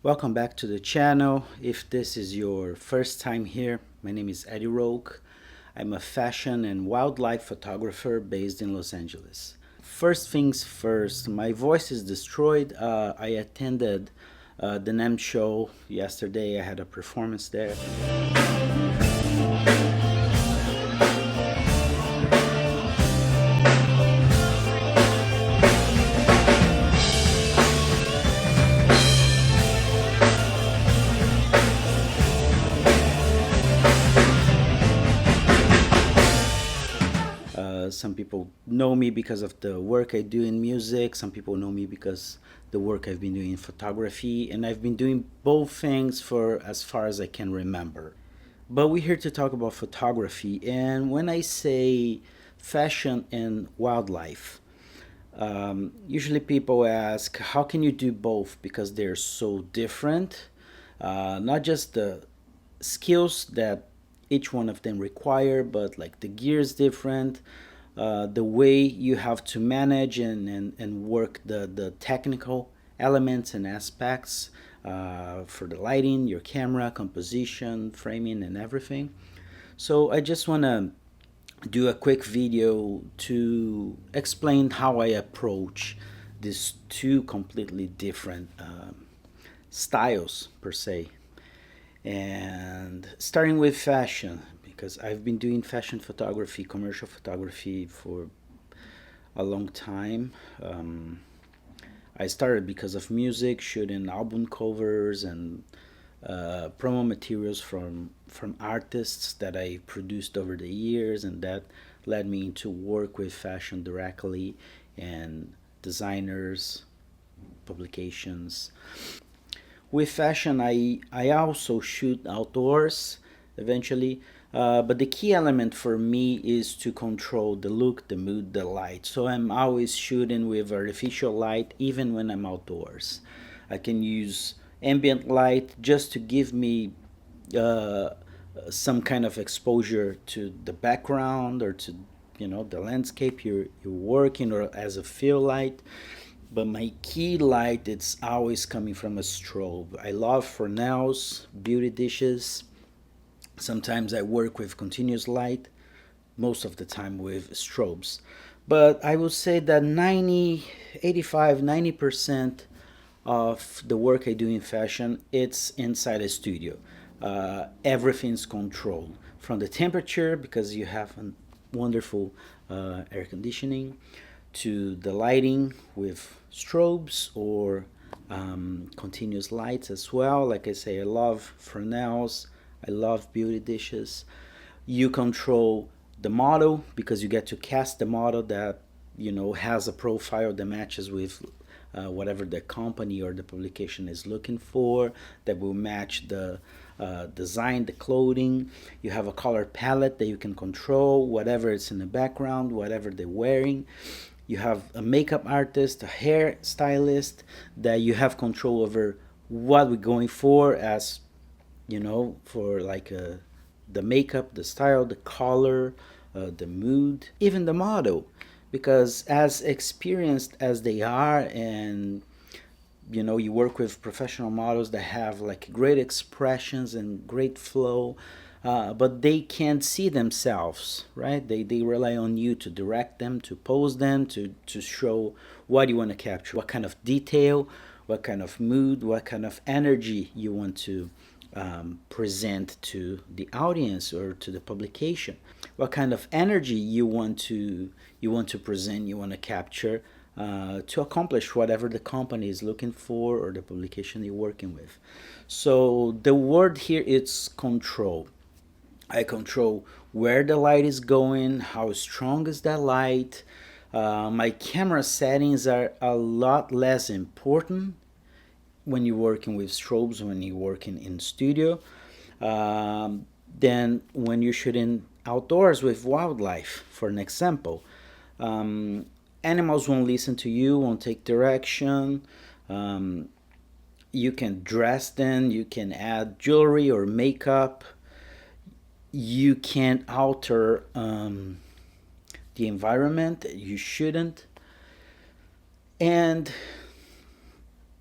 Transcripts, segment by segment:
Welcome back to the channel. If this is your first time here, my name is Eddie Roque. I'm a fashion and wildlife photographer based in Los Angeles. First things first, my voice is destroyed. I attended the NAMM show yesterday. I had a performance there. Some people know me because of the work I do in music. Some people know me because the work I've been doing in photography, and I've been doing both things for as far as I can remember. But we're here to talk about photography, and when I say fashion and wildlife, usually people ask, how can you do both? Because they're so different. Not just the skills that each one of them require, but like the gear is different. The way you have to manage and work the technical elements and aspects for the lighting, your camera, composition, framing, and everything. So I just want to do a quick video to explain how I approach these two completely different styles per se. And starting with fashion, because I've been doing fashion photography, commercial photography for a long time. I started because of music, shooting album covers and promo materials from artists that I produced over the years, and that led me to work with fashion directly and designers, publications. With fashion, I also shoot outdoors eventually, but the key element for me is to control the look, the mood, the light. So I'm always shooting with artificial light even when I'm outdoors. I can use ambient light just to give me uh, some kind of exposure to the background or to the landscape you're working, or as a fill light. But my key light, it's always coming from a strobe. I love Fresnel's beauty dishes. Sometimes I work with continuous light, most of the time with strobes. But I would say that 90% of the work I do in fashion, it's inside a studio. Everything's controlled from the temperature, because you have a wonderful air conditioning, to the lighting with strobes or continuous lights as well. Like I say, I love Fresnel's, I love beauty dishes. You control the model because you get to cast the model that has a profile that matches with whatever the company or the publication is looking for, that will match the design, the clothing. You have a color palette that you can control, whatever is in the background, whatever they're wearing. You have a makeup artist, a hair stylist, that you have control over what we're going for, as for like the makeup, the style, the color, the mood, even the model. Because as experienced as they are, and you work with professional models that have like great expressions and great flow, but they can't see themselves, right? They rely on you to direct them, to pose them, to show what you want to capture, what kind of detail, what kind of mood, what kind of energy you want to present to the audience or to the publication, what kind of energy you want to present, you want to capture, to accomplish whatever the company is looking for or the publication you're working with. So the word here is control. I control where the light is going, how strong is that light. My camera settings are a lot less important when you're working with strobes, when you're working in studio, than when you're shooting outdoors with wildlife. For an example, animals won't listen to you, won't take direction. You can dress them, you can add jewelry or makeup. You can't alter the environment. You shouldn't. And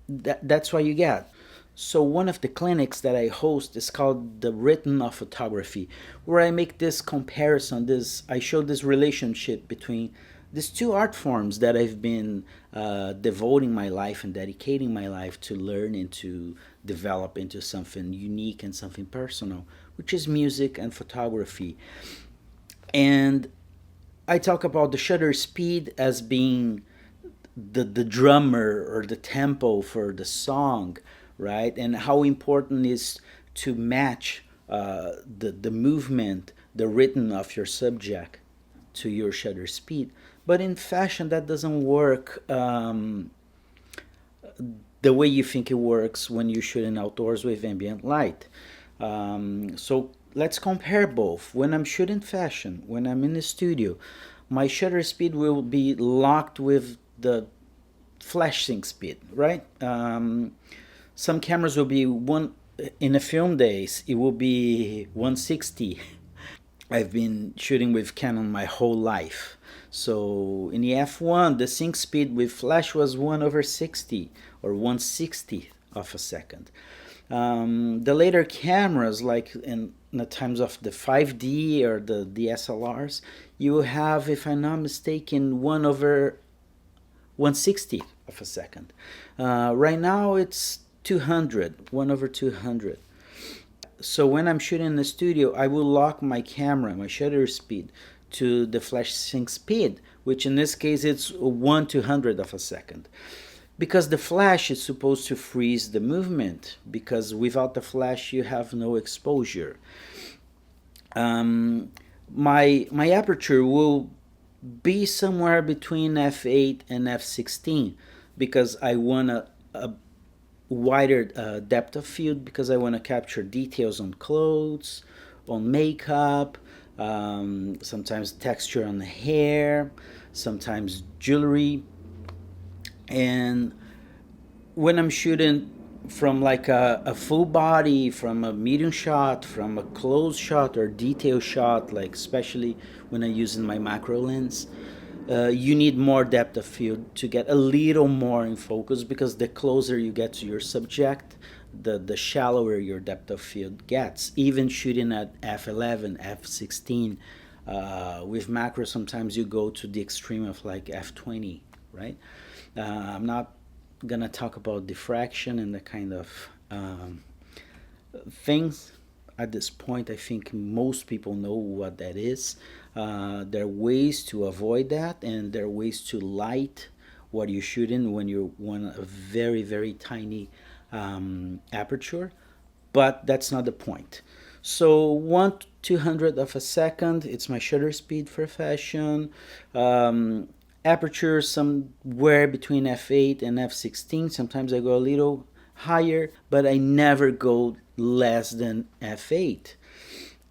that's what you get. So one of the clinics that I host is called the Rhythm of Photography, where I make this comparison. I show this relationship between these two art forms that I've been devoting my life and dedicating my life to learn and to develop into something unique and something personal, which is music and photography. And I talk about the shutter speed as being the drummer or the tempo for the song, right? And how important is to match the movement, the rhythm of your subject to your shutter speed. But in fashion, that doesn't work the way you think it works when you're shooting outdoors with ambient light. So let's compare both. When I'm shooting fashion, when I'm in the studio, my shutter speed will be locked with the flash sync speed, right? Some cameras will be one in a film days. It will be 160. I've been shooting with Canon my whole life. So in the F1, the sync speed with flash was 1 over 60 or 1/60 of a second. The later cameras, like in the times of the 5D or the DSLRs, you have, if I'm not mistaken, 1 over 1/60 of a second. Right now it's 200, 1 over 200. So when I'm shooting in the studio, I will lock my camera, my shutter speed, to the flash sync speed, which in this case it's 1/200 of a second. Because the flash is supposed to freeze the movement, because without the flash you have no exposure. My aperture will be somewhere between f8 and f16 because I want a wider depth of field, because I want to capture details on clothes, on makeup, sometimes texture on the hair, sometimes jewelry. And when I'm shooting from like a full body, from a medium shot, from a close shot or detail shot, like especially when I'm using my macro lens, you need more depth of field to get a little more in focus, because the closer you get to your subject, the shallower your depth of field gets. Even shooting at f11, f16, with macro, sometimes you go to the extreme of like f20, right? I'm not gonna talk about diffraction and the kind of things at this point. I think most people know what that is. There are ways to avoid that, and there are ways to light what you're shooting when you want a very, very tiny aperture, but that's not the point. So 1/200 of a second, it's my shutter speed for fashion. Aperture somewhere between f8 and f16. Sometimes I go a little higher, but I never go less than f8.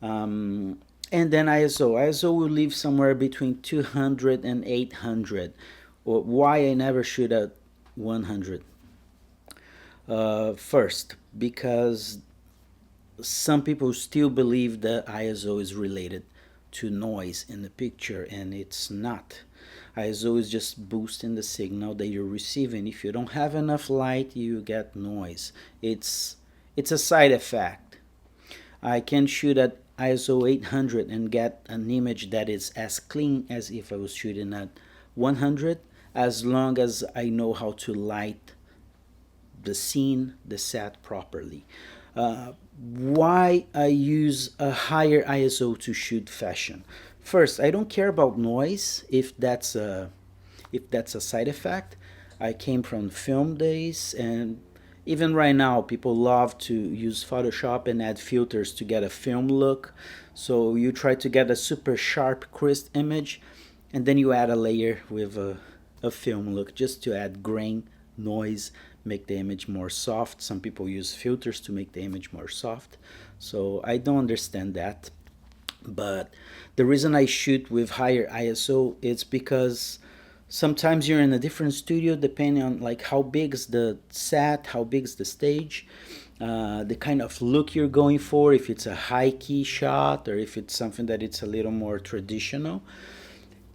And then ISO will live somewhere between 200 and 800. Or why I never shoot at 100? First, because some people still believe that ISO is related to noise in the picture, and it's not. ISO is just boosting the signal that you're receiving. If you don't have enough light, you get noise. It's a side effect. I can shoot at ISO 800 and get an image that is as clean as if I was shooting at 100, as long as I know how to light the scene, the set properly. Why I use a higher ISO to shoot fashion? First, I don't care about noise if that's a side effect. I came from film days, and even right now, people love to use Photoshop and add filters to get a film look. So you try to get a super sharp, crisp image, and then you add a layer with a film look just to add grain, noise, make the image more soft. Some people use filters to make the image more soft. So I don't understand that. But the reason I shoot with higher ISO is because sometimes you're in a different studio depending on like how big is the set, how big is the stage, the kind of look you're going for, if it's a high key shot or if it's something that it's a little more traditional.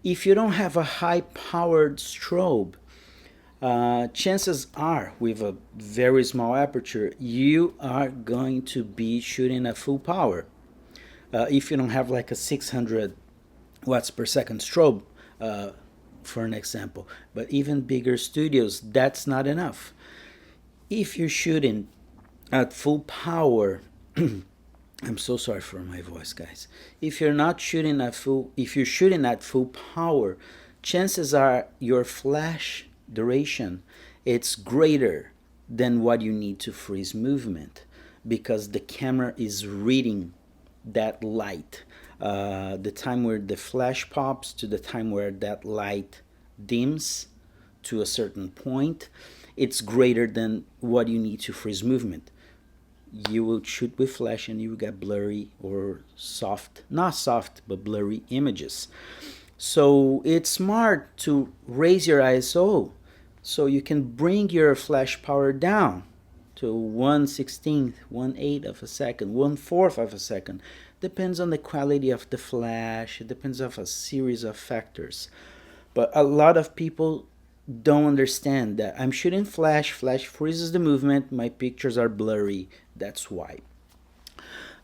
If you don't have a high powered strobe, Chances are, with a very small aperture, you are going to be shooting at full power. If you don't have like a 600 watts per second strobe, uh, for an example. But even bigger studios, that's not enough. If you're shooting at full power, I'm so sorry for my voice, guys. If you're shooting at full power, chances are your flash duration it's greater than what you need to freeze movement because the camera is reading that light. The time where the flash pops to the time where that light dims to a certain point, it's greater than what you need to freeze movement. You will shoot with flash and you will get blurry or soft, not soft, but blurry images. So it's smart to raise your ISO so you can bring your flash power down to 1/16th, 1/8 of a second, 1/4 of a second. Depends on the quality of the flash. It depends on a series of factors. But a lot of people don't understand that I'm shooting flash, flash freezes the movement, my pictures are blurry. That's why.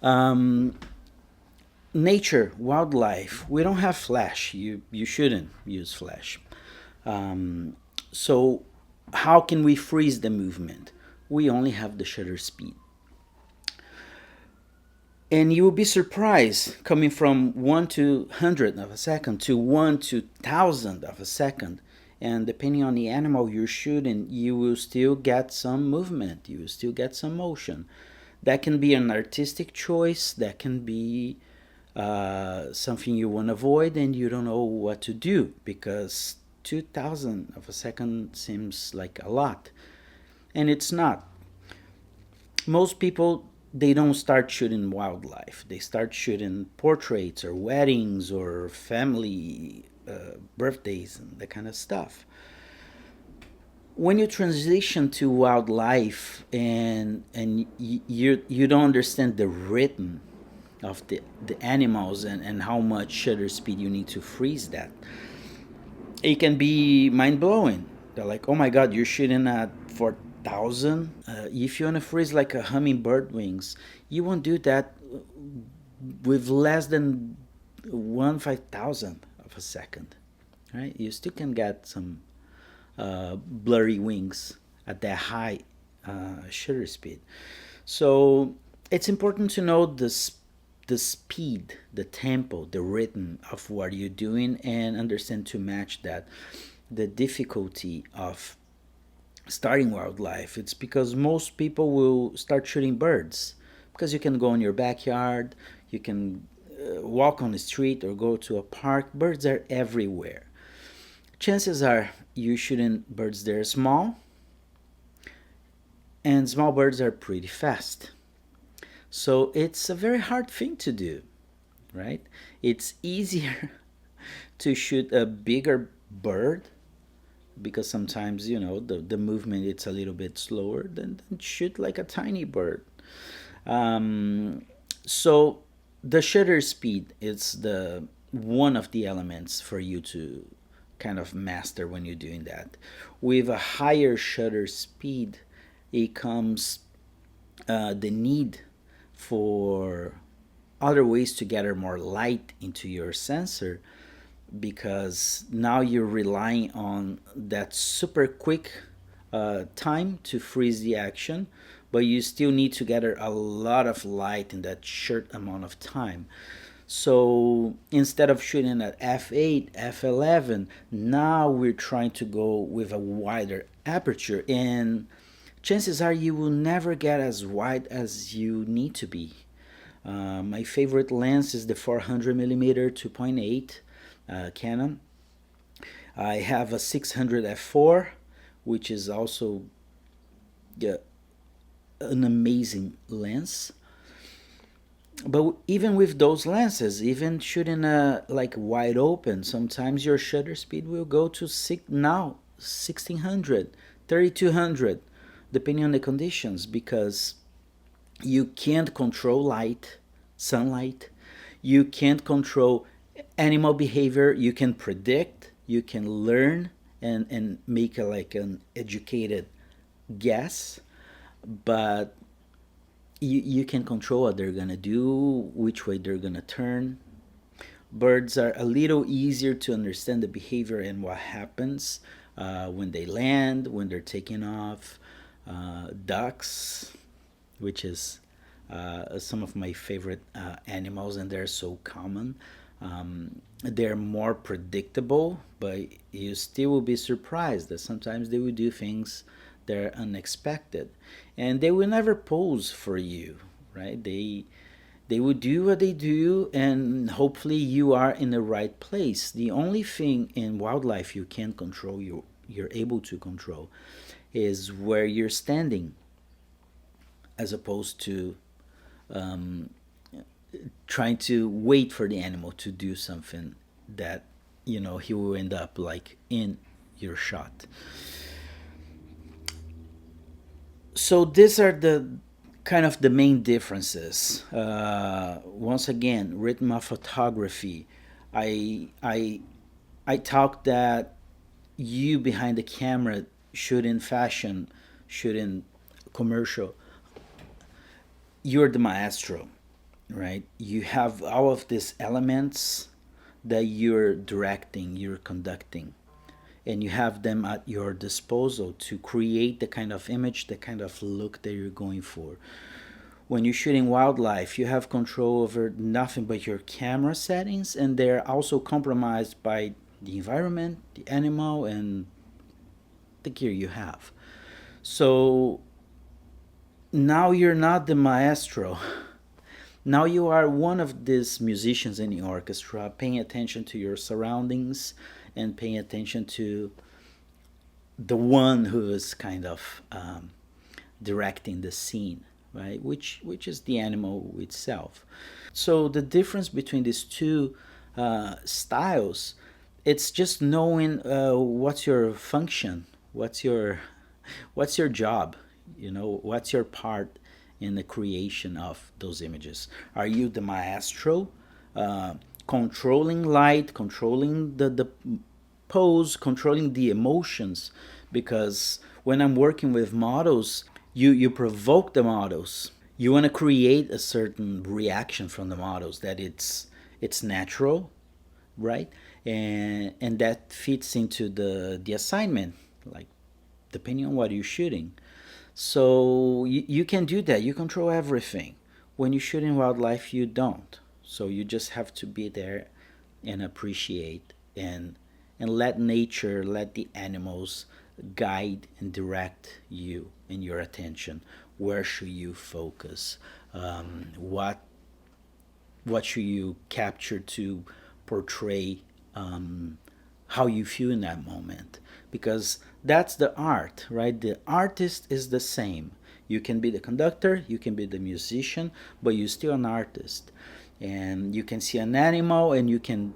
Um, Nature, wildlife, we don't have flash. You shouldn't use flash. Um, so how can we freeze the movement? We only have the shutter speed. And you will be surprised coming from 1 to 100 of a second to 1 to 1000 of a second. And depending on the animal you're shooting, you will still get some movement, you will still get some motion. That can be an artistic choice, that can be something you want to avoid and you don't know what to do because 2000 of a second seems like a lot. And it's not. Most people they don't start shooting wildlife. They start shooting portraits or weddings or family birthdays and that kind of stuff. When you transition to wildlife and you don't understand the rhythm of the animals and how much shutter speed you need to freeze that, it can be mind blowing. They're like, oh my god, you're shooting at 4,000. If you want to freeze like a hummingbird wings, you won't do that with less than 1/5000 of a second, right? You still can get some blurry wings at that high shutter speed. So it's important to know the speed, the tempo, the rhythm of what you're doing and understand to match that. The difficulty of starting wildlife, it's because most people will start shooting birds because you can go in your backyard, you can walk on the street or go to a park. Birds are everywhere. Chances are you shooting birds there small, and small birds are pretty fast. So it's a very hard thing to do, right? It's easier to shoot a bigger bird because sometimes the movement it's a little bit slower than shoot like a tiny bird. Um, so the shutter speed is the one of the elements for you to kind of master when you're doing that. With a higher shutter speed, it comes the need for other ways to gather more light into your sensor because now you're relying on that super quick time to freeze the action, but you still need to gather a lot of light in that short amount of time. So instead of shooting at f8, f11, now we're trying to go with a wider aperture, and chances are you will never get as wide as you need to be. My favorite lens is the 400 millimeter 2.8 Canon. I have a 600 f4, which is also yeah, an amazing lens. But even with those lenses, even shooting like wide open, sometimes your shutter speed will go to now 1600, 3200, depending on the conditions, because you can't control light, sunlight. You can't control animal behavior. You can predict, you can learn, and make a, like an educated guess, but you can control what they're gonna do, which way they're gonna turn. Birds are a little easier to understand the behavior and what happens when they land, when they're taking off. Ducks, which is some of my favorite animals, and they're so common. They're more predictable, but you still will be surprised that sometimes they will do things that are unexpected, and they will never pose for you, right? They will do what they do, and hopefully you are in the right place. The only thing in wildlife you can control, you're able to control, is where you're standing, as opposed to um, trying to wait for the animal to do something that he will end up like in your shot. So these are the kind of the main differences. Once again, rhythm of photography. I i i talk that you behind the camera, shooting fashion, shooting commercial, you're the maestro, right? You have all of these elements that you're directing, you're conducting, and you have them at your disposal to create the kind of image, the kind of look that you're going for. When you're shooting wildlife, you have control over nothing but your camera settings, and they're also compromised by the environment, the animal, and the gear you have. So now you're not the maestro. Now you are one of these musicians in the orchestra, paying attention to your surroundings and paying attention to the one who is kind of directing the scene, right? Which is the animal itself. So the difference between these two styles, it's just knowing what's your function, what's your job, what's your part in the creation of those images. Are you the maestro, uh, controlling light, controlling the pose, controlling the emotions? Because when I'm working with models, you provoke the models. You want to create a certain reaction from the models that it's natural, right? And that fits into the assignment, like depending on what you're shooting. So you can do that. You control everything. When you shoot in wildlife, you don't. So you just have to be there and appreciate and let nature, let the animals guide and direct you and your attention. Where should you focus? What should you capture to portray how you feel in that moment? Because that's the art, right? The artist is the same. You can be the conductor, you can be the musician, but you're still an artist. And you can see an animal and you can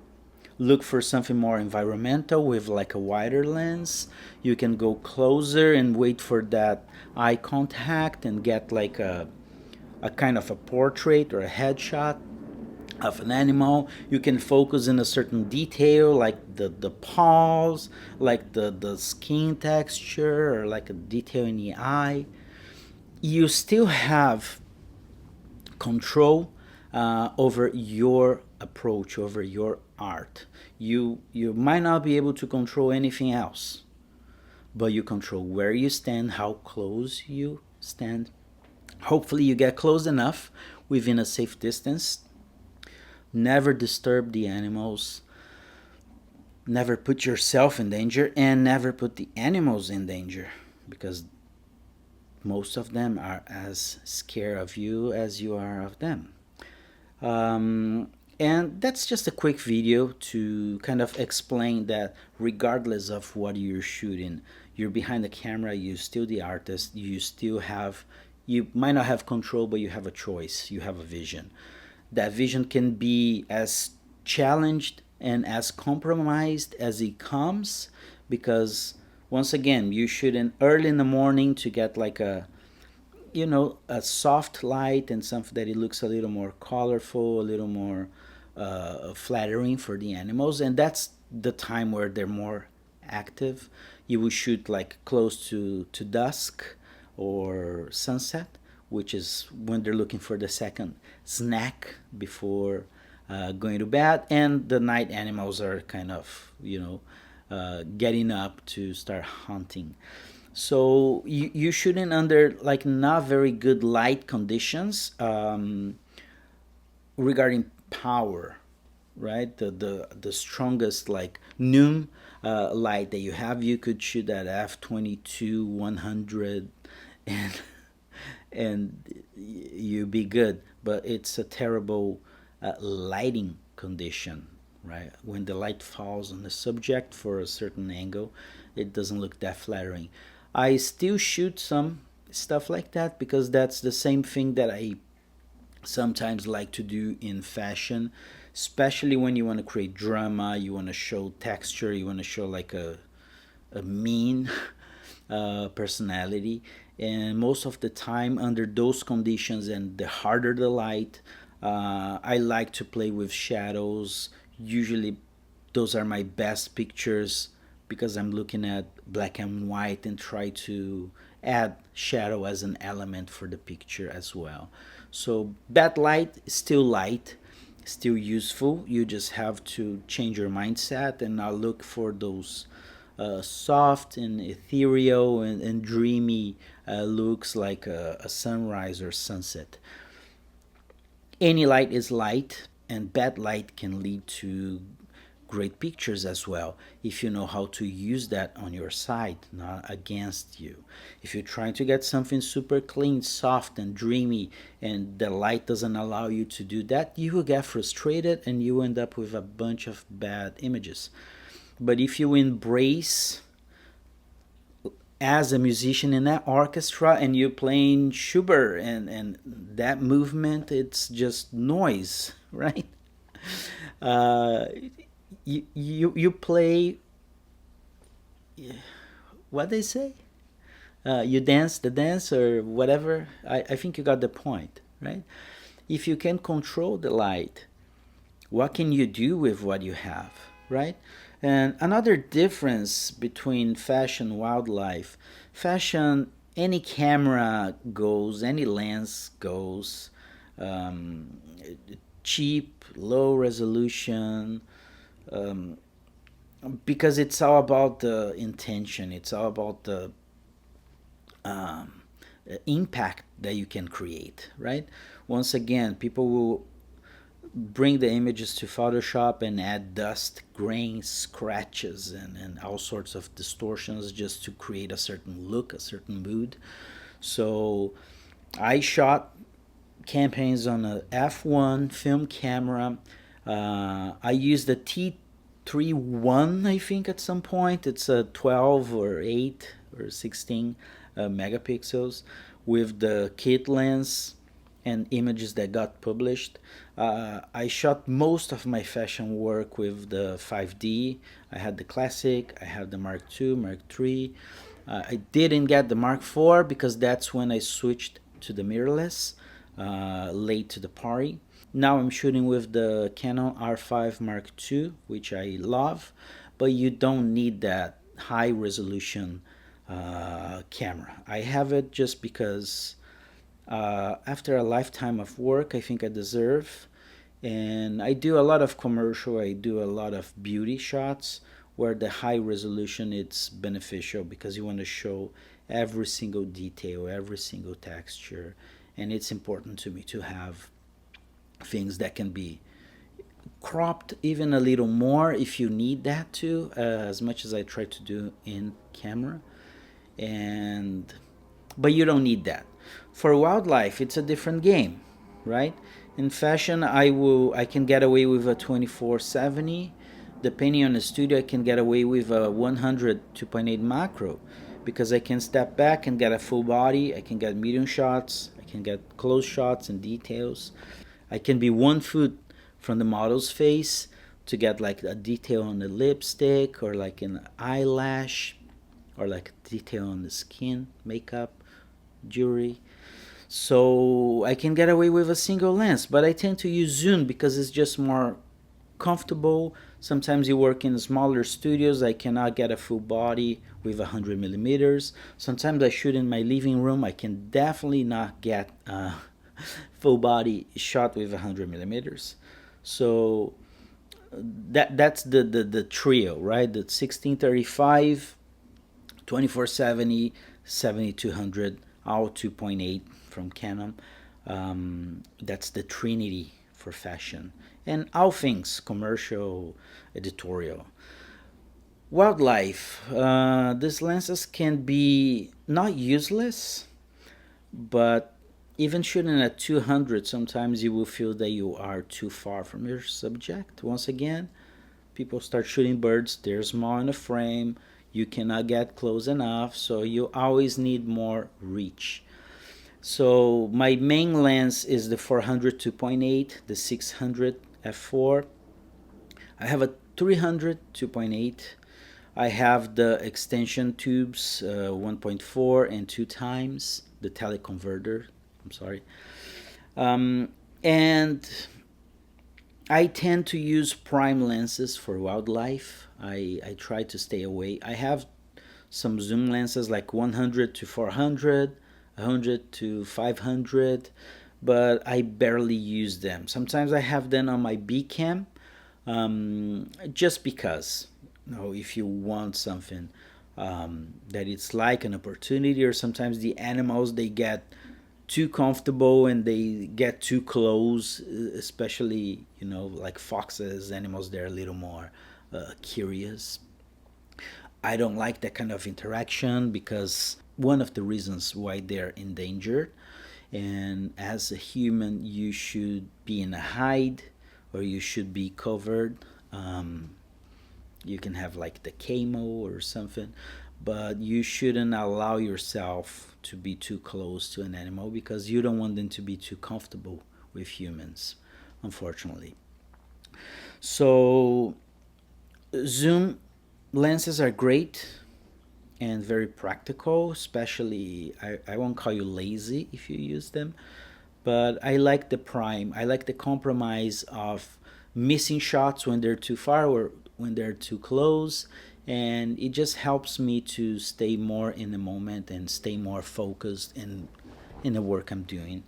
look for something more environmental with like a wider lens. You can go closer and wait for that eye contact and get like a kind of a portrait or a headshot of an animal. You can focus in a certain detail like the paws, like the skin texture, or like a detail in the eye. You still have control over your approach, over your art. You might not be able to control anything else, but you control where you stand, how close you stand. Hopefully you get close enough within a safe distance. Never disturb the animals, never put yourself in danger, and never put the animals in danger, because most of them are as scared of you as you are of them. Um, and that's just a quick video to kind of explain that regardless of what you're shooting, you're behind the camera, you're still the artist, you might not have control, but you have a choice, you have a vision. That vision can be as challenged and as compromised as it comes, because once again, you shoot in early in the morning to get like a soft light and something that it looks a little more colorful, a little more flattering for the animals, and that's the time where they're more active. You will shoot like close to dusk or sunset, which is when they're looking for the second snack before going to bed. And the night animals are kind of, getting up to start hunting. So you shouldn't under like not very good light conditions, regarding power, right? The strongest like noon light that you have, you could shoot at f22 100, and you be good. But it's a terrible lighting condition, right? When the light falls on the subject for a certain angle, it doesn't look that flattering. I still shoot some stuff like that because that's the same thing that I sometimes like to do in fashion, especially when you want to create drama, you want to show texture, you want to show like a mean personality. And most of the time, under those conditions, and the harder the light, I like to play with shadows. Usually, those are my best pictures because I'm looking at black and white and try to add shadow as an element for the picture as well. So bad light is still light, still useful. You just have to change your mindset and not look for those soft and ethereal and dreamy looks like a sunrise or sunset. Any light is light, and bad light can lead to great pictures as well if you know how to use that on your side, not against you. If you're trying to get something super clean, soft, and dreamy, and the light doesn't allow you to do that, you will get frustrated and you end up with a bunch of bad images. But if you embrace as a musician in that orchestra and you're playing Schubert and that movement, it's just noise, right? Uh, you play what they say. You dance the dance or whatever. I think you got the point, right? If you can control the light, what can you do with what you have, right? And another difference between fashion and wildlife, fashion, any camera goes, any lens goes, um, cheap, low resolution, um, because it's all about the intention, it's all about the um, impact that you can create, right? Once again, people will bring the images to Photoshop and add dust, grains, scratches, and all sorts of distortions just to create a certain look, a certain mood. So I shot campaigns on a f1 film camera. I used the T31, I think, at some point. It's a 12 or 8 or 16 megapixels with the kit lens and images that got published. I shot most of my fashion work with the 5D. I had the Classic, I had the Mark II, Mark III. I didn't get the Mark IV because that's when I switched to the mirrorless, late to the party. Now I'm shooting with the Canon R5 Mark II, which I love, but you don't need that high resolution camera. I have it just because after a lifetime of work, I think I deserve. And I do a lot of commercial, I do a lot of beauty shots where the high resolution it's beneficial because you want to show every single detail, every single texture. And it's important to me to have things that can be cropped even a little more if you need that to, as much as I try to do in camera. And but you don't need that. For wildlife, it's a different game, right? In fashion, I can get away with a 2470. Depending on the studio, I can get away with a 100 2.8 macro because I can step back and get a full body. I can get medium shots. I can get close shots and details. I can be 1 foot from the model's face to get like a detail on the lipstick or like an eyelash or like a detail on the skin, makeup, jewelry. So I can get away with a single lens, but I tend to use zoom because it's just more comfortable Sometimes you work in smaller studios. I cannot get a full body with 100 millimeters. Sometimes I shoot in my living room. I can definitely not get a full body shot with 100 millimeters. So that's the trio, right? The 1635, 2470, 7200, all 2.8 from Canon. That's the trinity for fashion and all things commercial, editorial. Wildlife. These lenses can be not useless, but even shooting at 200, sometimes you will feel that you are too far from your subject. Once again, people start shooting birds, they're small in the frame, you cannot get close enough, so you always need more reach. So my main lens is the 400 2.8, the 600 f4. I have a 300 2.8. I have the extension tubes 1.4 and 2 times the teleconverter. I'm sorry. And I tend to use prime lenses for wildlife. I try to stay away. I have some zoom lenses like 100 to 400, 100 to 500, but I barely use them. Sometimes I have them on my B cam, just because. If you want something that it's like an opportunity, or sometimes the animals they get too comfortable and they get too close, especially like foxes, animals they're a little more curious. I don't like that kind of interaction because one of the reasons why they're endangered, and as a human you should be in a hide or you should be covered. You can have like the camo or something, but you shouldn't allow yourself to be too close to an animal because you don't want them to be too comfortable with humans, unfortunately. So zoom lenses are great and very practical, especially I won't call you lazy if you use them, but I like the prime. I like the compromise of missing shots when they're too far or when they're too close, and it just helps me to stay more in the moment and stay more focused in the work I'm doing.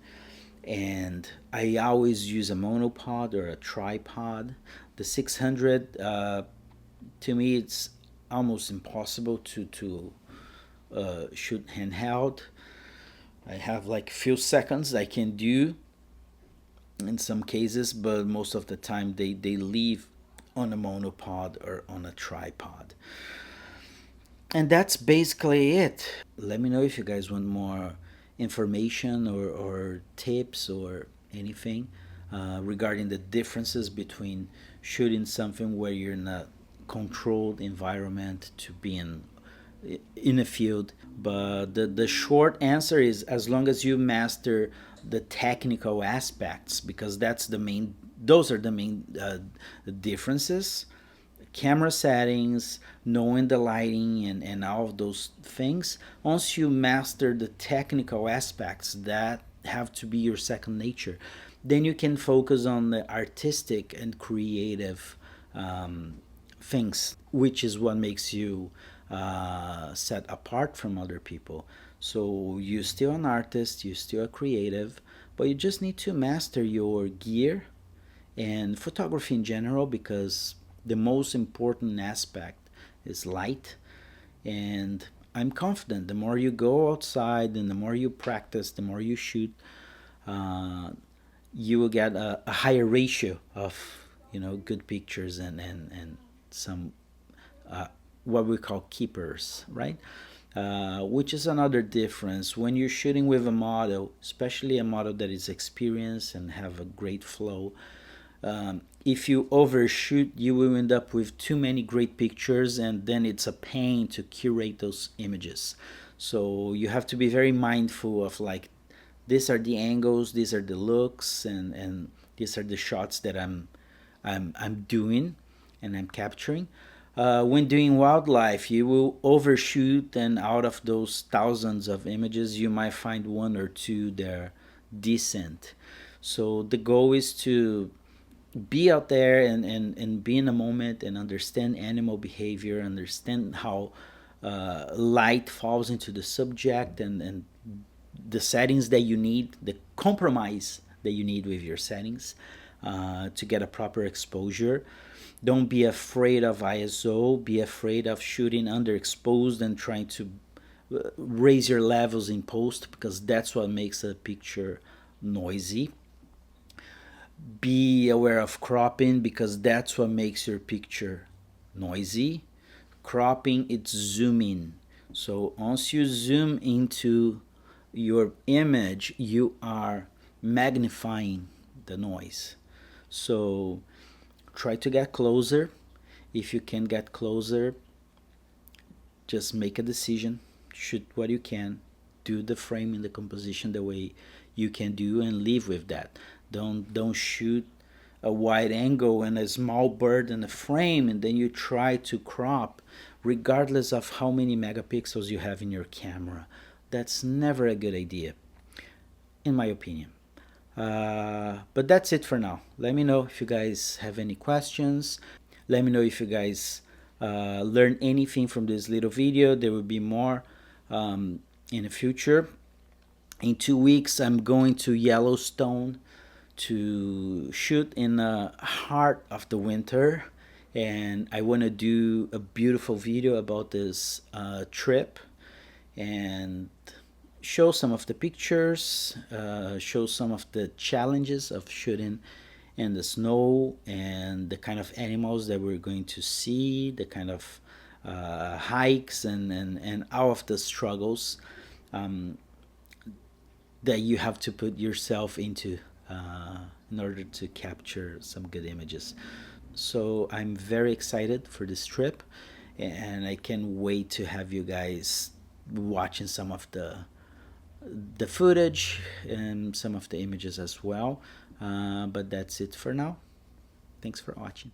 And I always use a monopod or a tripod. The 600, to me, it's almost impossible to shoot handheld. I have like few seconds I can do in some cases, but most of the time they leave on a monopod or on a tripod. And that's basically it. Let me know if you guys want more information or tips or anything regarding the differences between shooting something where you're in a controlled environment to being in a field. But the short answer is, as long as you master the technical aspects, because those are the main differences. Camera settings, knowing the lighting, and all of those things. Once you master the technical aspects that have to be your second nature, then you can focus on the artistic and creative things, which is what makes you set apart from other people. So you're still an artist, you're still a creative, but you just need to master your gear and photography in general, because the most important aspect is light. And I'm confident the more you go outside and the more you practice, the more you shoot, uh, you will get a higher ratio of good pictures and some what we call keepers, right? Which is another difference when you're shooting with a model, especially a model that is experienced and have a great flow. If you overshoot, you will end up with too many great pictures, and then it's a pain to curate those images. So you have to be very mindful of, like, these are the angles, these are the looks, and these are the shots that I'm doing and I'm capturing. When doing wildlife, you will overshoot, and out of those thousands of images, you might find one or two that are decent. So the goal is to be out there and be in a moment and understand animal behavior, understand how light falls into the subject, and the settings that you need, the compromise that you need with your settings to get a proper exposure. Don't be afraid of ISO. Be afraid of shooting underexposed and trying to raise your levels in post, because that's what makes a picture noisy. Be aware of cropping, because that's what makes your picture noisy. Cropping, it's zooming. So once you zoom into your image, you are magnifying the noise. So try to get closer. If you can get closer, just make a decision. Shoot what you can. Do the frame and the composition the way you can do, and live with that. Don't shoot a wide angle and a small bird in a frame and then you try to crop regardless of how many megapixels you have in your camera. That's never a good idea, in my opinion. But that's it for now. Let me know if you guys have any questions. Let me know if you guys learn anything from this little video. There will be more in the future. In 2 weeks, I'm going to Yellowstone to shoot in the heart of the winter, and I want to do a beautiful video about this trip and show some of the pictures, show some of the challenges of shooting in the snow, and the kind of animals that we're going to see, the kind of hikes, and all of the struggles that you have to put yourself into in order to capture some good images. So I'm very excited for this trip, and I can't wait to have you guys watching some of the footage and some of the images as well. But that's it for now. Thanks for watching.